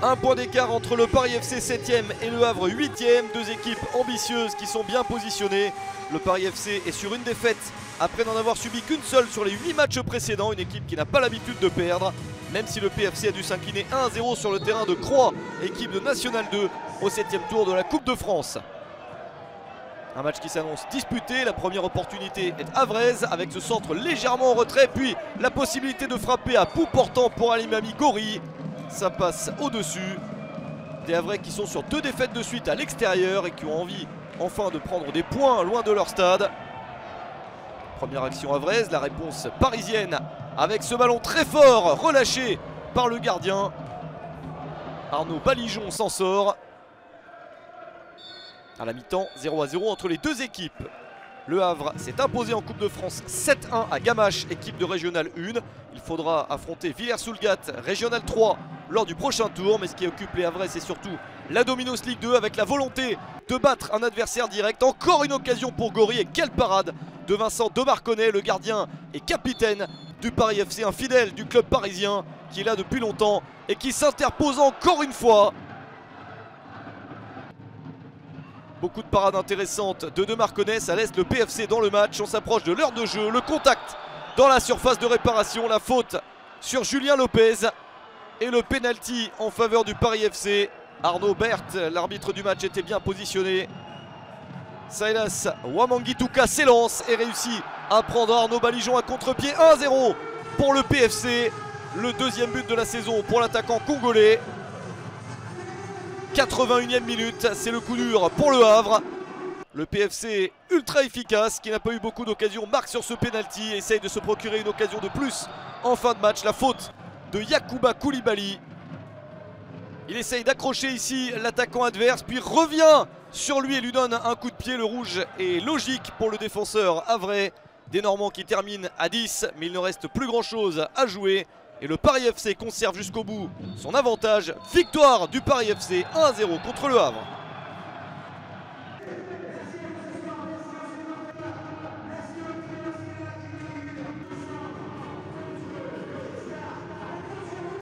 Un point d'écart entre le Paris FC 7e et le Havre 8e. Deux équipes ambitieuses qui sont bien positionnées. Le Paris FC est sur une défaite après n'en avoir subi qu'une seule sur les 8 matchs précédents. Une équipe qui n'a pas l'habitude de perdre. Même si le PFC a dû s'incliner 1-0 sur le terrain de Croix, équipe de National 2 au 7e tour de la Coupe de France. Un match qui s'annonce disputé, la première opportunité est havraise avec ce centre légèrement en retrait, puis la possibilité de frapper à bout portant pour Alimami Gori. Ça passe au-dessus. Des Havrais qui sont sur 2 défaites de suite à l'extérieur et qui ont envie enfin de prendre des points loin de leur stade. Première action havraise, la réponse parisienne avec ce ballon très fort relâché par le gardien. Arnaud Balijon s'en sort. À la mi-temps, 0-0 entre les deux équipes. Le Havre s'est imposé en Coupe de France 7-1 à Gamache, équipe de Régional 1. Il faudra affronter Villers-sous-le-Gat, Régional 3 lors du prochain tour. Mais ce qui occupe les Havrais, c'est surtout la Dominos League 2 avec la volonté de battre un adversaire direct. Encore une occasion pour Gori et quelle parade de Vincent Demarconnet, le gardien et capitaine du Paris FC, un fidèle du club parisien qui est là depuis longtemps et qui s'interpose encore une fois. Beaucoup de parades intéressantes de Demarconnet, ça laisse le PFC dans le match. On s'approche de l'heure de jeu, le contact dans la surface de réparation, la faute sur Julien Lopez et le penalty en faveur du Paris FC. Arnaud Berthe, l'arbitre du match, était bien positionné. Silas Wamangituka s'élance et réussit à prendre Arnaud Balijon à contre-pied. 1-0 pour le PFC, le deuxième but de la saison pour l'attaquant congolais. 81e minute, c'est le coup dur pour le Havre. Le PFC ultra efficace, qui n'a pas eu beaucoup d'occasions, marque sur ce penalty, essaye de se procurer une occasion de plus en fin de match. La faute de Yacouba Koulibaly. Il essaye d'accrocher ici l'attaquant adverse, puis revient sur lui et lui donne un coup de pied. Le rouge est logique pour le défenseur havrais. Des Normands qui terminent à 10, mais il ne reste plus grand chose à jouer. Et le Paris FC conserve jusqu'au bout son avantage. Victoire du Paris FC 1-0 contre le Havre.